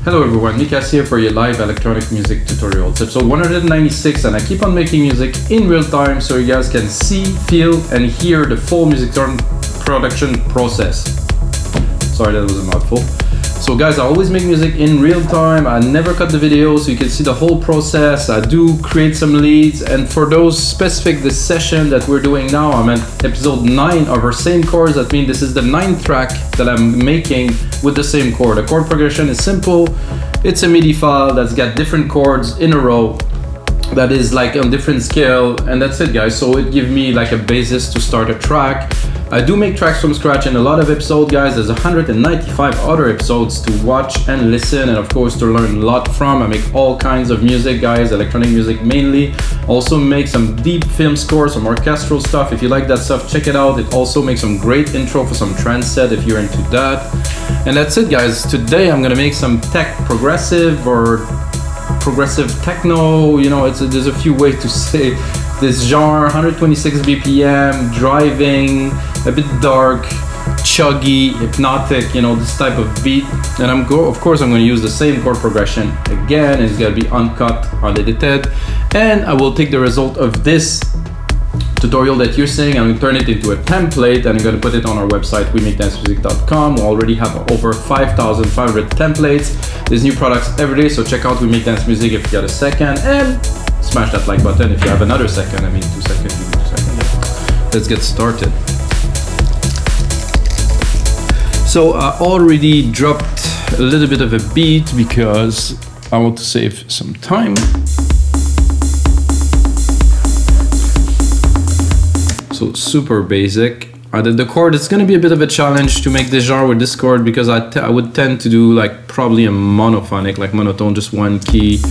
Hello everyone, Mikas here for your live electronic music tutorial. It's episode 196 and I keep on making music in real time so you guys can see, feel and hear the full music production process. Sorry, that was a mouthful. So guys, I always make music in real time. I never cut the video so you can see the whole process. I do create some leads, and for those specific, this session that we're doing now, I'm at episode 9 of our same chords. That means this is the 9th track that I'm making with the same chord. The chord progression is simple. It's a MIDI file that's got different chords in a row that is like on different scale, and that's it guys. So it gives me like a basis to start a track. I do make tracks from scratch in a lot of episodes guys. There's 195 other episodes to watch and listen, and of course to learn a lot from. I make all kinds of music guys, electronic music mainly. Also make some deep film scores, some orchestral stuff. If you like that stuff, check it out. It also makes some great intro for some trance set if you're into that. And that's it guys. Today I'm gonna make some progressive or progressive techno, you know, there's a few ways to say this genre. 126 BPM, driving, a bit dark, chuggy, hypnotic, you know, this type of beat. And of course I'm going to use the same chord progression again. It's going to be uncut, unedited, and I will take the result of this tutorial that you're seeing, I'm going to turn it into a template and I'm going to put it on our website, wemakdancemusic.com. We already have over 5,500 templates. There's new products every day, so check out We Make Dance Music if you got a second, and smash that like button if you have another second. I mean 2 seconds, you need 2 seconds. Let's get started. So I already dropped a little bit of a beat because I want to save some time. So super basic. I did the chord. It's gonna be a bit of a challenge to make this genre with this chord because I would tend to do like probably a monophonic, like monotone, just one key,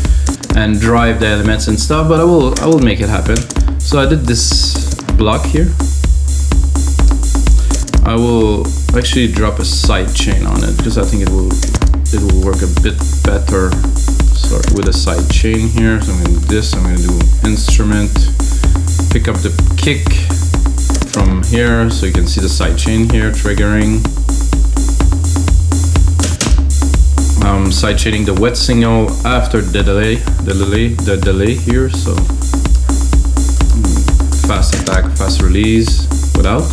and drive the elements and stuff. But I will make it happen. So I did this block here. I will actually drop a sidechain on it because I think it will work a bit better. Start with a sidechain here. So I'm gonna do this. I'm gonna do instrument. Pick up the kick from here, so you can see the sidechain here triggering. I'm sidechaining the wet signal after the delay here. So fast attack, fast release without.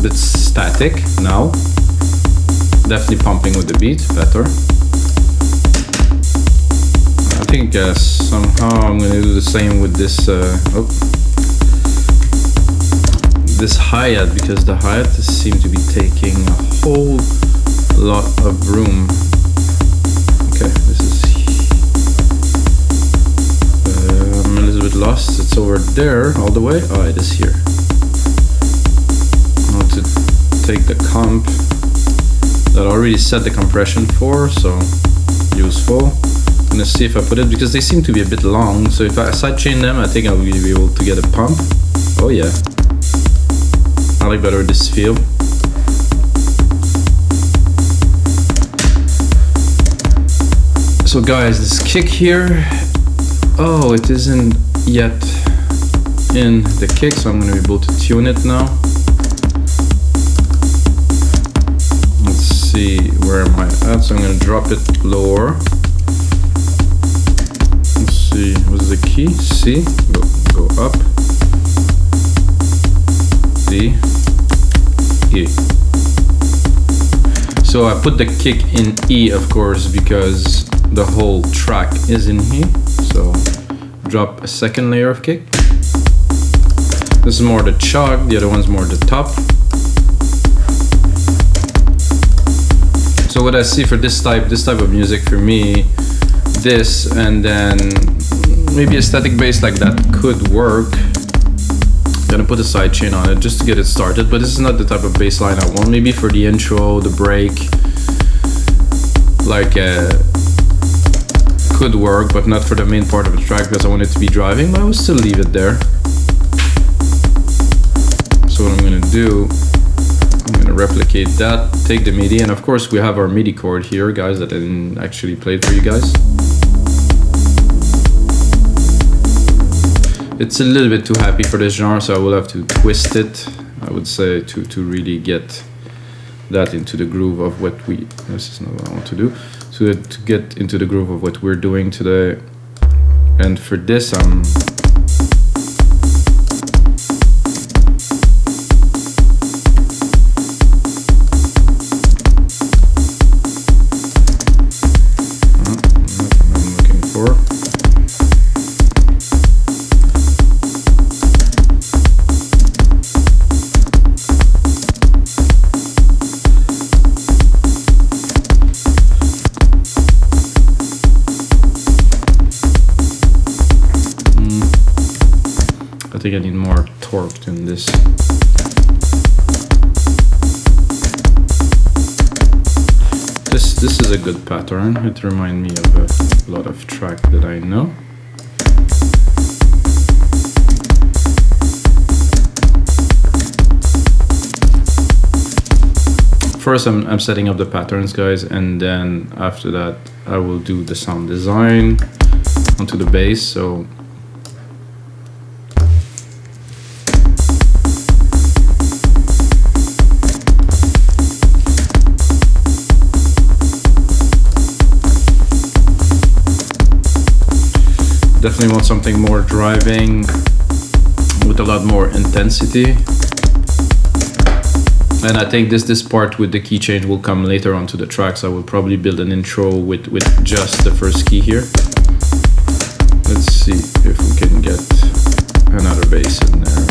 It's static now. Definitely pumping with the beat better. I think somehow I'm gonna do the same with this. This hi-hat, because the hi-hat seems to be taking a whole lot of room. Okay, this is I'm a little bit lost. It's over there all the way. Oh, it is here. I want to take the comp that I already set the compression for, so useful. I'm gonna see if I put it, because they seem to be a bit long, so if I sidechain them I think I'll be able to get a pump. Oh yeah, I like better this feel. So guys, this kick here, oh, it isn't yet in the kick, so I'm going to be able to tune it now. Let's see, where am I at? So I'm going to drop it lower. Let's see, what's the key? C, go up. D, E. So I put the kick in E, of course, because the whole track is in E. So drop a second layer of kick. This is more the chug, the other one's more the top. So what I see for this type of music for me, this and then maybe a static bass like that could work. Gonna put a sidechain on it just to get it started, but this is not the type of bass line I want. Maybe for the intro, the break, like could work, but not for the main part of the track because I want it to be driving, but I will still leave it there. So what I'm gonna do, I'm gonna replicate that, take the MIDI, and of course we have our MIDI chord here, guys, that I didn't actually play for you guys. It's a little bit too happy for this genre, so I will have to twist it, I would say, to really get that into the groove of what this is not what I want to do. to get into the groove of what we're doing today. And for this, I'm looking for. I think I need more torque than this. This is a good pattern. It reminds me of a lot of track that I know. First, I'm setting up the patterns, guys, and then after that, I will do the sound design onto the bass. So. Definitely want something more driving with a lot more intensity. And I think this part with the key change will come later onto the tracks. I will probably build an intro with just the first key here. Let's see if we can get another bass in there.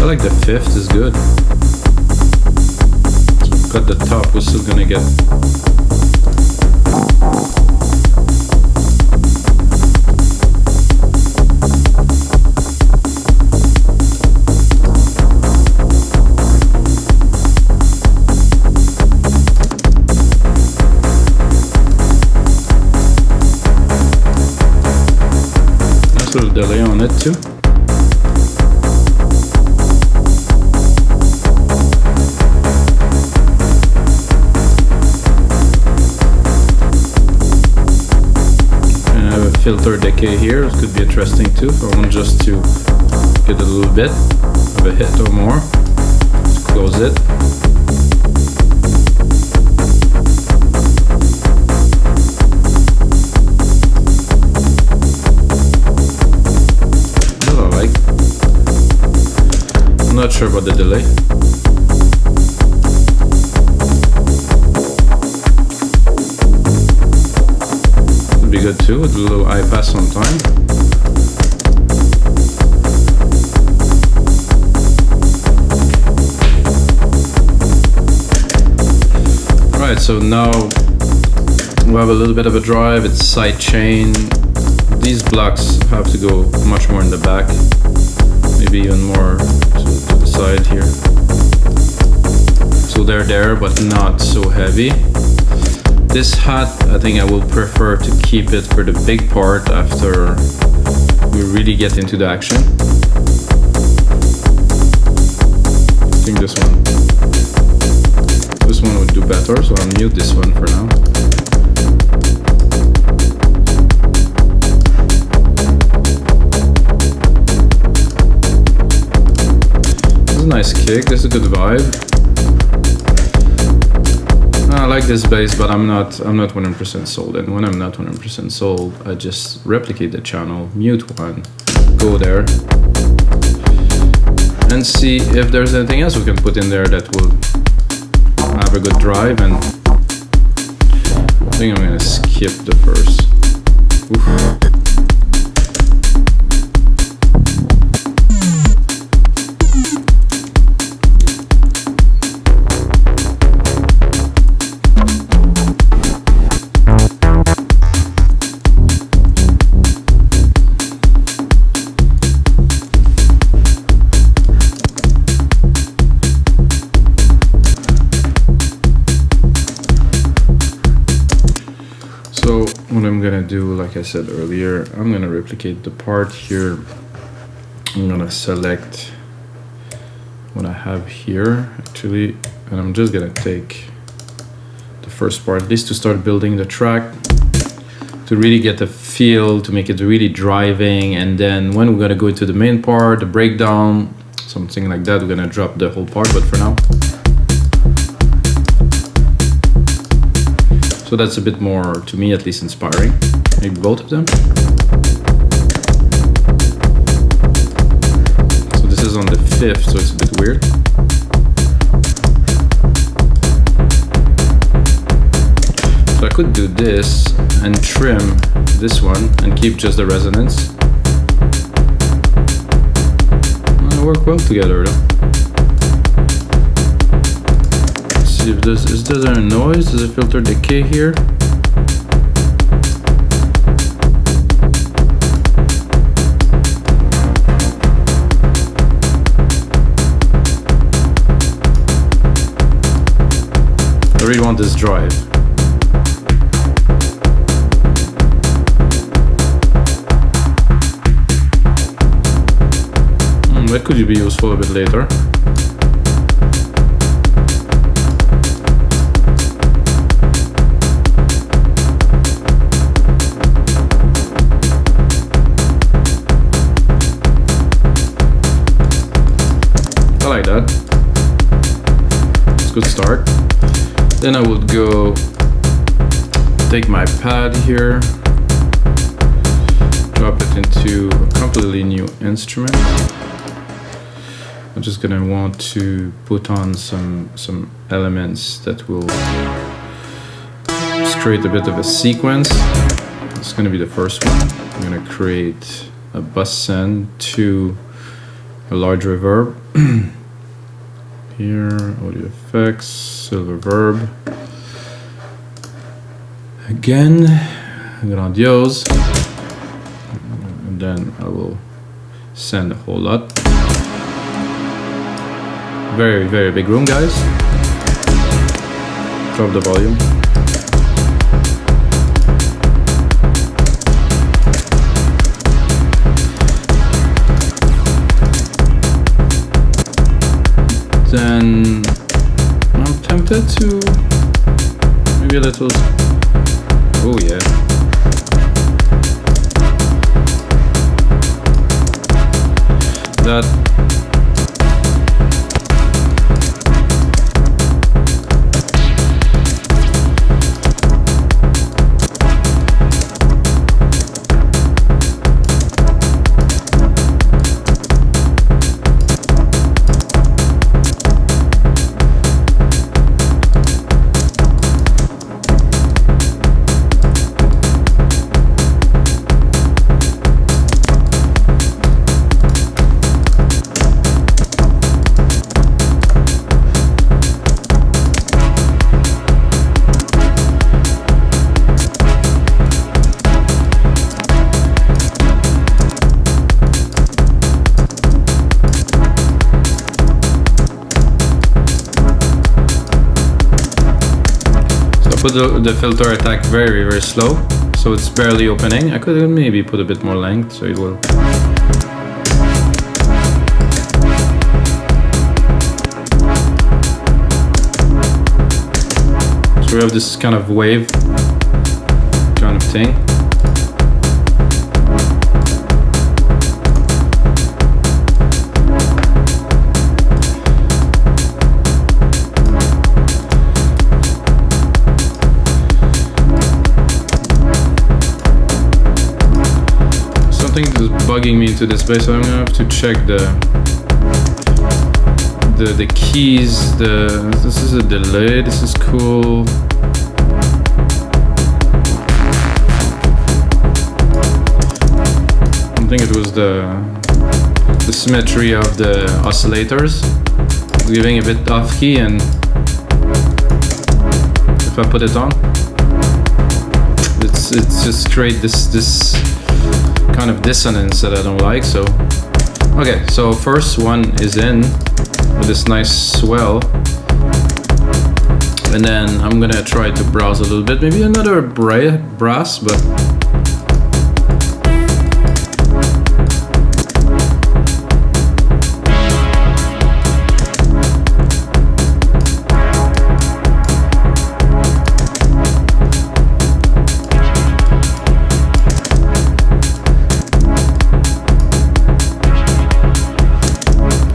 I like the fifth is good. Cut the top, we're still gonna get. Nice little delay on it too. Filter decay here, it could be interesting too. If I want just to get a little bit of a hit or more, let's close it. That I like. I'm not sure about the delay. Be good too, with a little high pass on time. Right, so now we have a little bit of a drive. It's sidechain. These blocks have to go much more in the back, maybe even more to the side here. So they're there, but not so heavy. This hat, I think I will prefer to keep it for the big part after we really get into the action. I think this one would do better, so I'll mute this one for now. This is a nice kick, this is a good vibe. I like this bass, but I'm not 100% sold. And when I'm not 100% sold, I just replicate the channel, mute one, go there, and see if there's anything else we can put in there that will have a good drive. And I think I'm gonna skip the verse. Oof. So what I'm gonna do, like I said earlier, I'm gonna replicate the part here. I'm gonna select what I have here actually, and I'm just gonna take the first part, this to start building the track, to really get the feel, to make it really driving, and then when we're gonna go into the main part, the breakdown, something like that, we're gonna drop the whole part, but for now. So that's a bit more, to me at least, inspiring. Maybe both of them. So this is on the 5th, so it's a bit weird. So I could do this and trim this one and keep just the resonance. They work well together though. Let's see if this is there a noise? Does it filter decay here? I really want this drive. That could be useful a bit later. I like that. It's a good start. Then I would go take my pad here, drop it into a completely new instrument. I'm just gonna want to put on some elements that will just create a bit of a sequence. It's gonna be the first one. I'm gonna create a bus send to a large reverb. Here, audio effects, SilverVerb. Again, grandiose. And then I will send a whole lot. Very, very big room, guys. Drop the volume. Then I'm tempted to maybe a little. Oh yeah. That. Put the filter attack very, very slow, so it's barely opening. I could maybe put a bit more length, so it will. So we have this kind of wave kind of thing. Is bugging me into this place, so I'm gonna have to check the keys. This is a delay. This is cool. I think it was the symmetry of the oscillators giving a bit off key, and if I put it on, it's just create this kind of dissonance that I don't like. So okay, so first one is in with this nice swell. And then I'm gonna try to browse a little bit, maybe another brass, but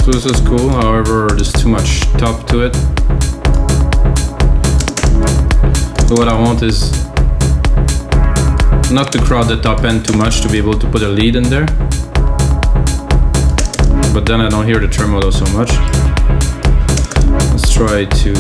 so this is cool, however there's too much top to it. So what I want is not to crowd the top end too much to be able to put a lead in there, but then I don't hear the tremolo so much. Let's try to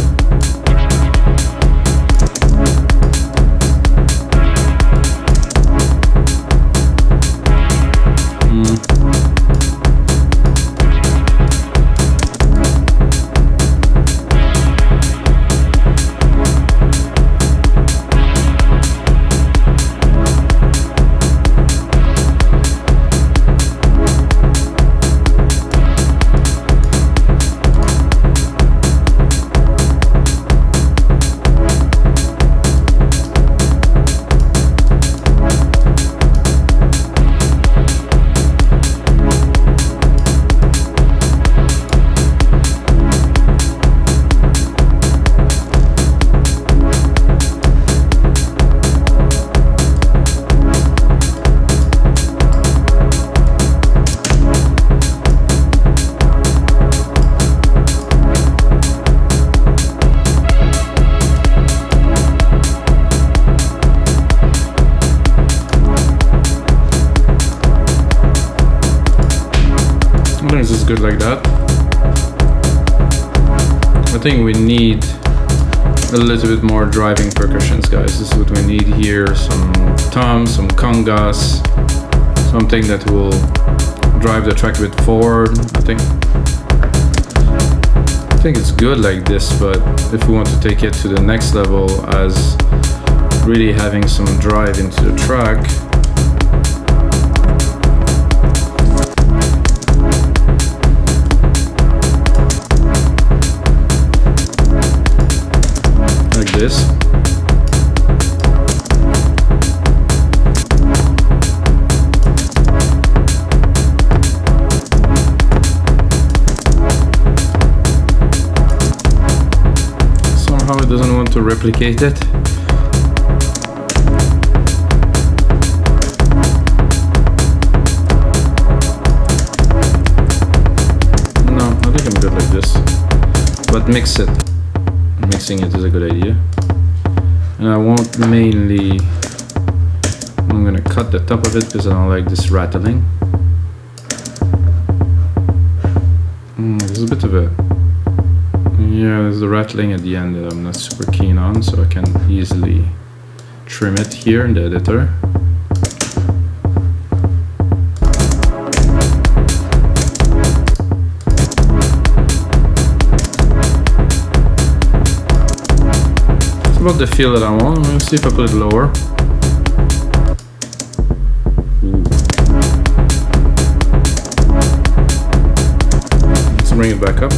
This is good like that. I think we need a little bit more driving percussions, guys. This is what we need here. Some toms, some congas, something that will drive the track a bit forward. I think it's good like this, but if we want to take it to the next level as really having some drive into the track, this. Somehow it doesn't want to replicate it. No, I think I'm good like this. But mix it. Mixing it is a good idea. And I want mainly, I'm gonna cut the top of it because I don't like this rattling. There's a bit of a, yeah, there's the rattling at the end that I'm not super keen on, so I can easily trim it here in the editor. About the feel that I want. I'm gonna see if I put it lower. Let's bring it back up.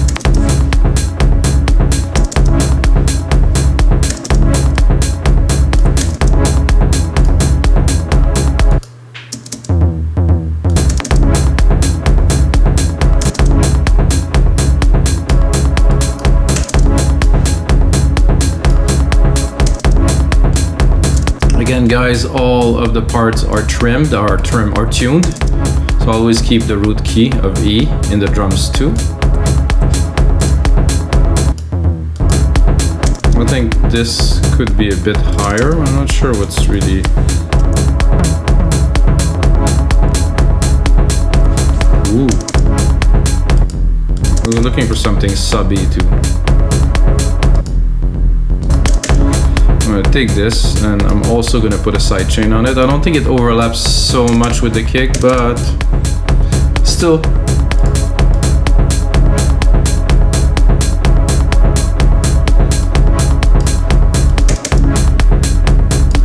Again, guys, all of the parts are trimmed, are tuned. So always keep the root key of E in the drums too. I think this could be a bit higher. I'm not sure what's really. Ooh. I was looking for something subby too. I'm gonna take this and I'm also gonna put a sidechain on it. I don't think it overlaps so much with the kick, but still.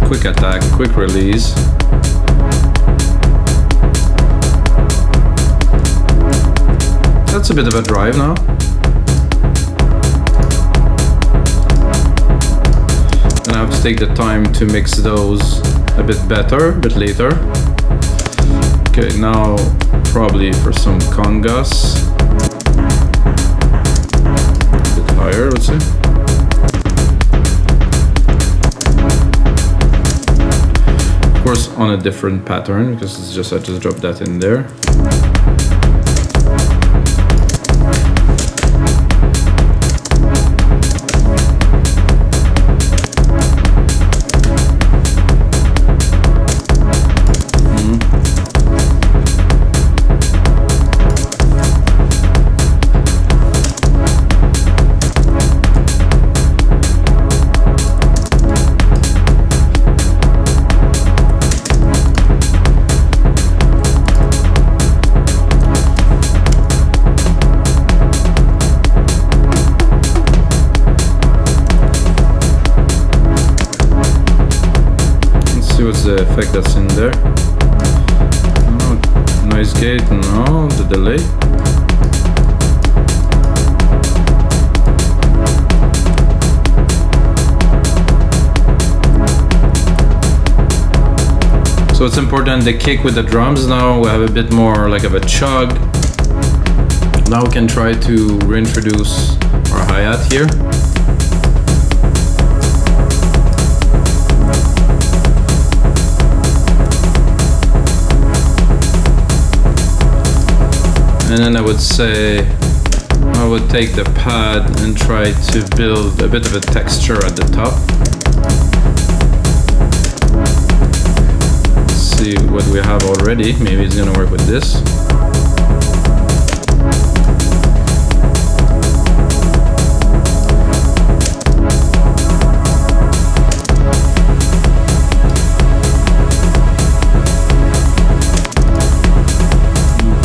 Quick attack, quick release. That's a bit of a drive now. And I have to take the time to mix those a bit better, a bit later. Okay, now probably for some congas. A bit higher, let's say. Of course, on a different pattern, because it's just I just dropped that in there. The effect that's in there. Oh, noise gate, no, the delay. So it's important the kick with the drums. Now we have a bit more like of a chug. Now we can try to reintroduce our hi-hat here. And then I would say I would take the pad and try to build a bit of a texture at the top. Let's see what we have already. Maybe it's gonna work with this.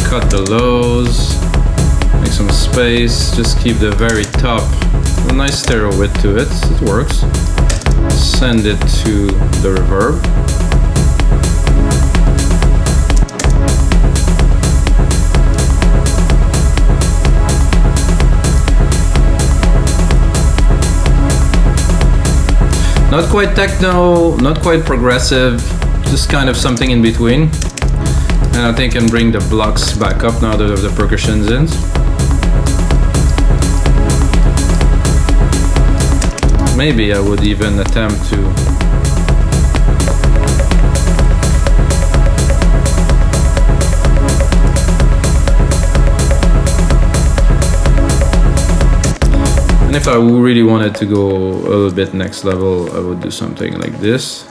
Cut the lows, make some space, just keep the very top, a nice stereo width to it, it works. Send it to the reverb. Not quite techno, not quite progressive, just kind of something in between. And I think I can bring the blocks back up now that the percussion's in. Maybe I would even attempt to and if I really wanted to go a little bit next level, I would do something like this.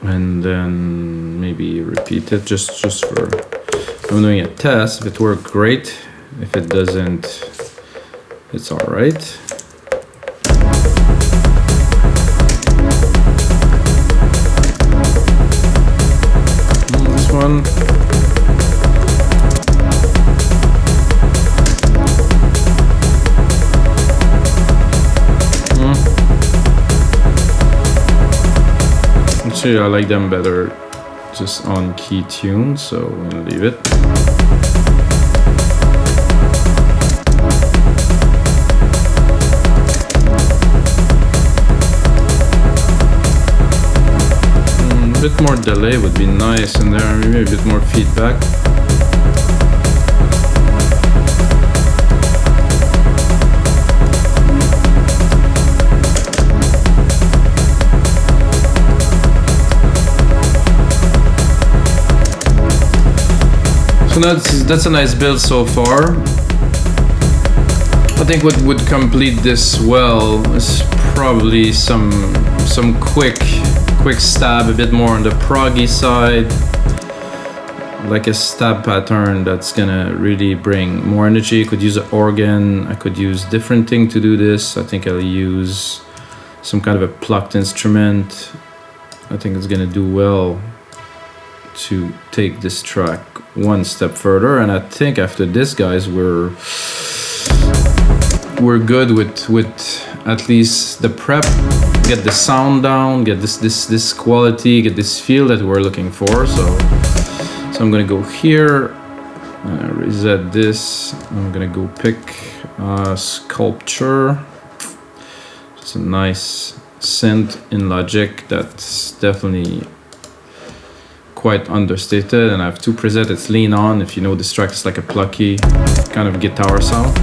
And then maybe repeat it just for, I'm doing a test. If it worked, great. If it doesn't, it's all right. This one. Actually, I like them better just on key tune, so I'm gonna leave it. A bit more delay would be nice in there, maybe a bit more feedback. So that's a nice build so far. I think what would complete this well is probably some quick stab, a bit more on the proggy side, like a stab pattern that's gonna really bring more energy. I could use an organ, I could use different thing to do this. I think I'll use some kind of a plucked instrument. I think it's gonna do well to take this track one step further, and I think after this, guys, we're good with at least the prep, get the sound down, get this quality, get this feel that we're looking for. So I'm gonna go here, Reset this. I'm gonna go pick Sculpture. It's a nice synth in Logic that's definitely quite understated, and I have two presets. It's Lean On. If you know this track, it's like a plucky kind of guitar sound.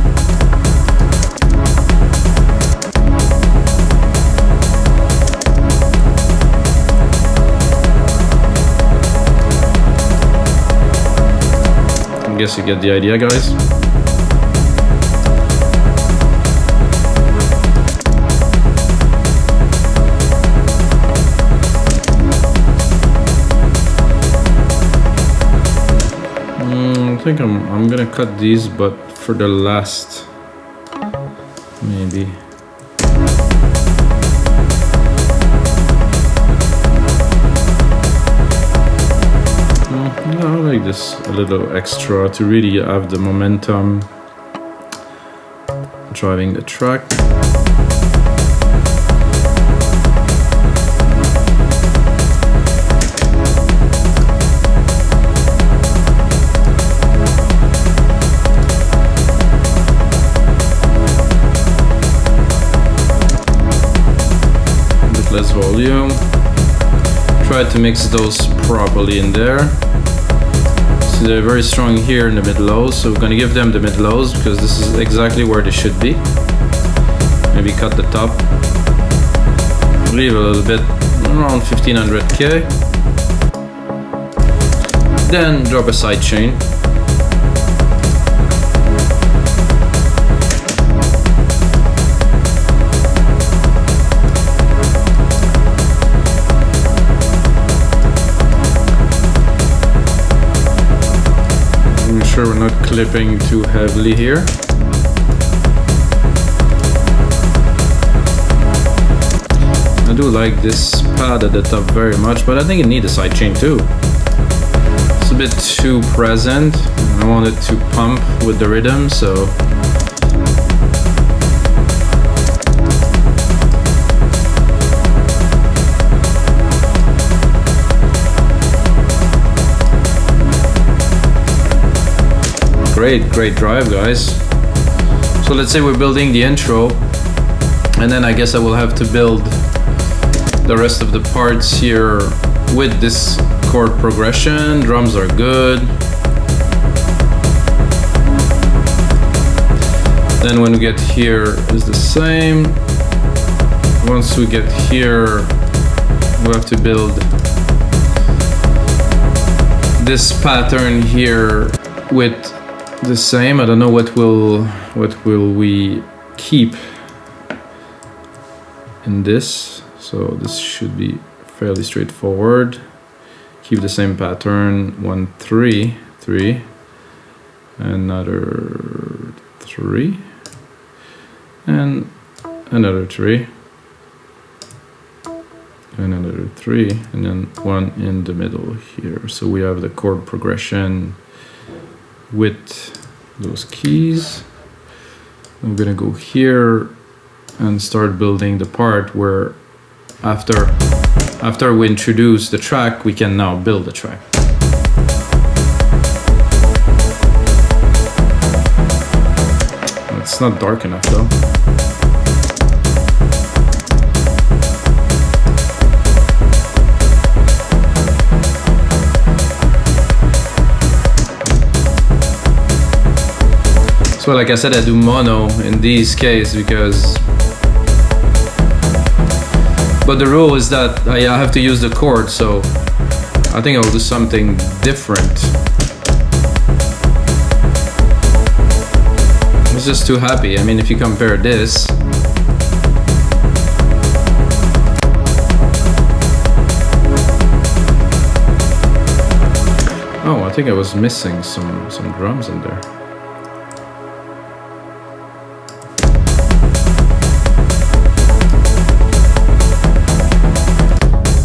I guess you get the idea, guys. I think I'm gonna cut these, but for the last, maybe. I like this a little extra to really have the momentum driving the track. A bit less volume. Try to mix those properly in there. They're very strong here in the mid lows, so we're going to give them the mid lows because this is exactly where they should be. Maybe cut the top, leave a little bit around 1500k, then drop a sidechain. Sure we're not clipping too heavily here. I do like this pad at the top very much, but I think it needs a sidechain too. It's a bit too present. I want it to pump with the rhythm, so great drive, guys. So let's say we're building the intro, and then I guess I will have to build the rest of the parts here with this chord progression. Drums are good. Then when we get here is the same. Once we get here, we'll have to build this pattern here with the same. I don't know what will we keep in this. So this should be fairly straightforward. Keep the same pattern. 1 3 3, another 3, and another 3, another 3, and then 1 in the middle here. So we have the chord progression with those keys. I'm gonna go here and start building the part where after we introduce the track, we can now build the track. It's not dark enough though. So like I said, I do mono in these cases because, but the rule is that I have to use the chord, so I think I'll do something different. I was just too happy. I mean, if you compare this, oh, I think I was missing some drums in there.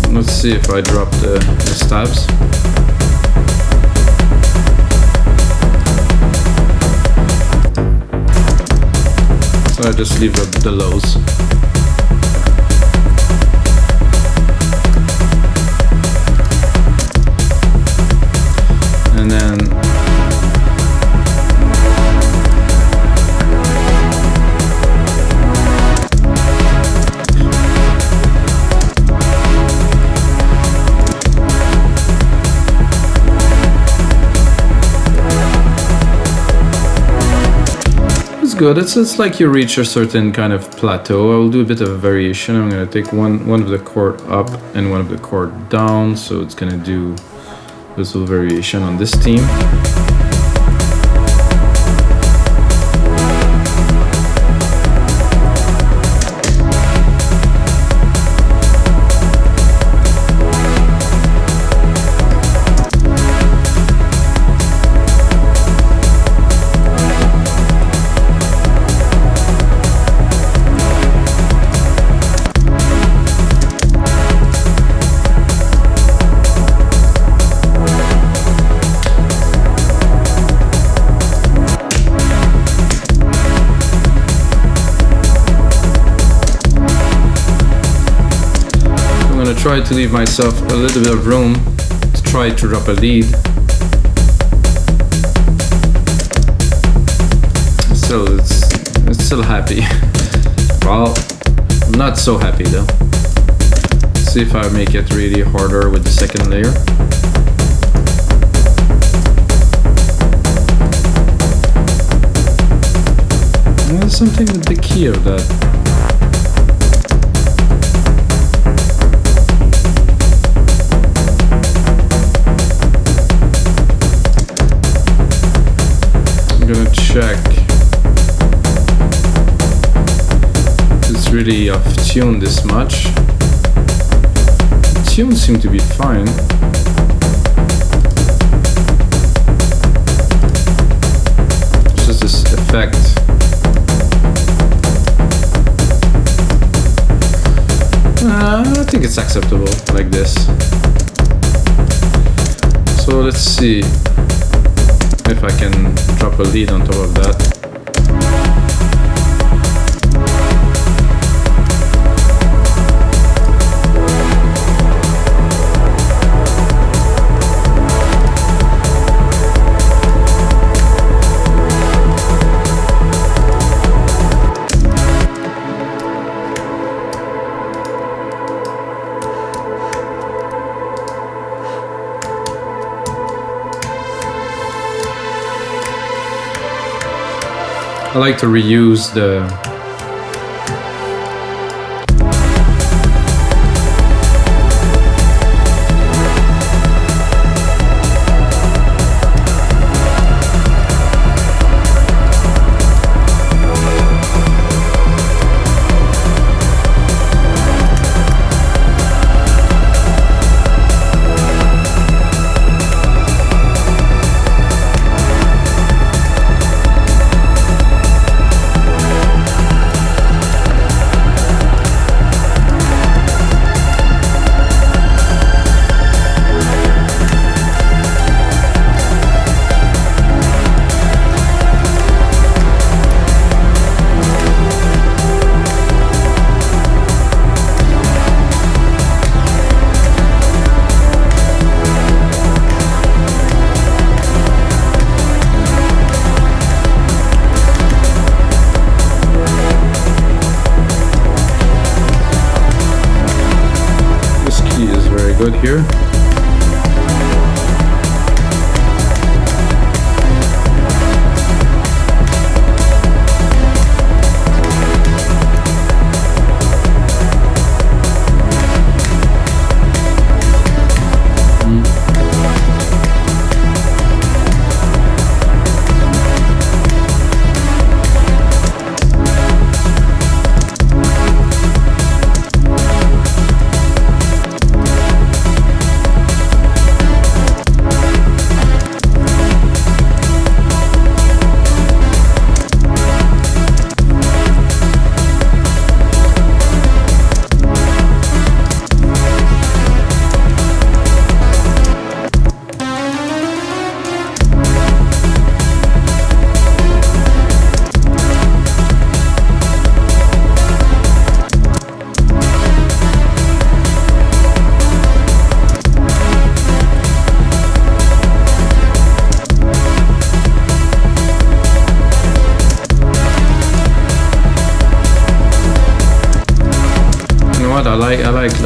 Let's see if I drop the stabs. So I just leave the lows. And then good. It's like you reach a certain kind of plateau. I will do a bit of a variation. I'm gonna take one of the chord up and one of the chord down, so it's gonna do this little variation on this theme. Try to leave myself a little bit of room to try to drop a lead. Still, it's still happy. Well, not so happy though. Let's see if I make it really harder with the second layer. There's something with the key of that. I'm gonna check. It's really off tune this much. The tunes seem to be fine. It's just this effect. I think it's acceptable like this. So let's see if I can drop a lead on top of that. I like to reuse the good here.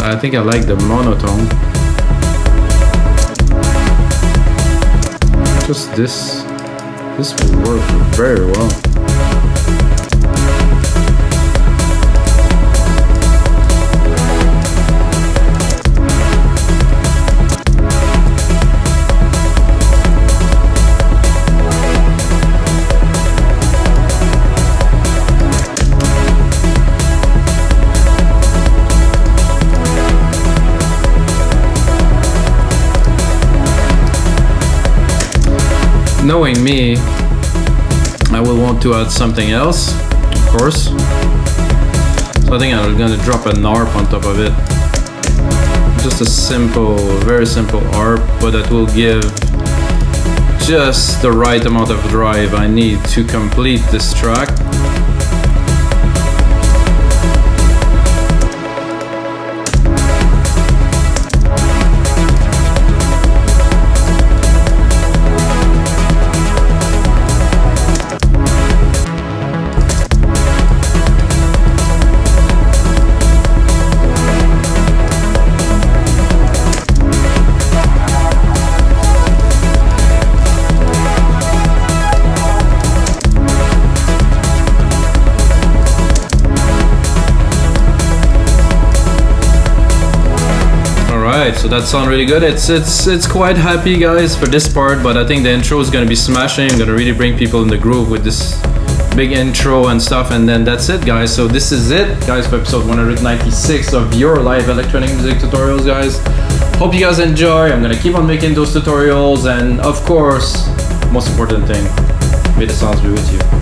I think I like the monotone. Just this will work very well. knowing me, I will want to add something else, of course. So I think I'm gonna drop an ARP on top of it. Just a simple, very simple ARP, but that will give just the right amount of drive I need to complete this track. So that sounds really good. It's quite happy, guys, for this part, but I think the intro is gonna be smashing. I'm gonna really bring people in the groove with this big intro and stuff, and then that's it, guys. So this is it, guys, for episode 196 of your live electronic music tutorials, guys. Hope you guys enjoy. I'm gonna keep on making those tutorials, and of course, most important thing, may the sounds be with you.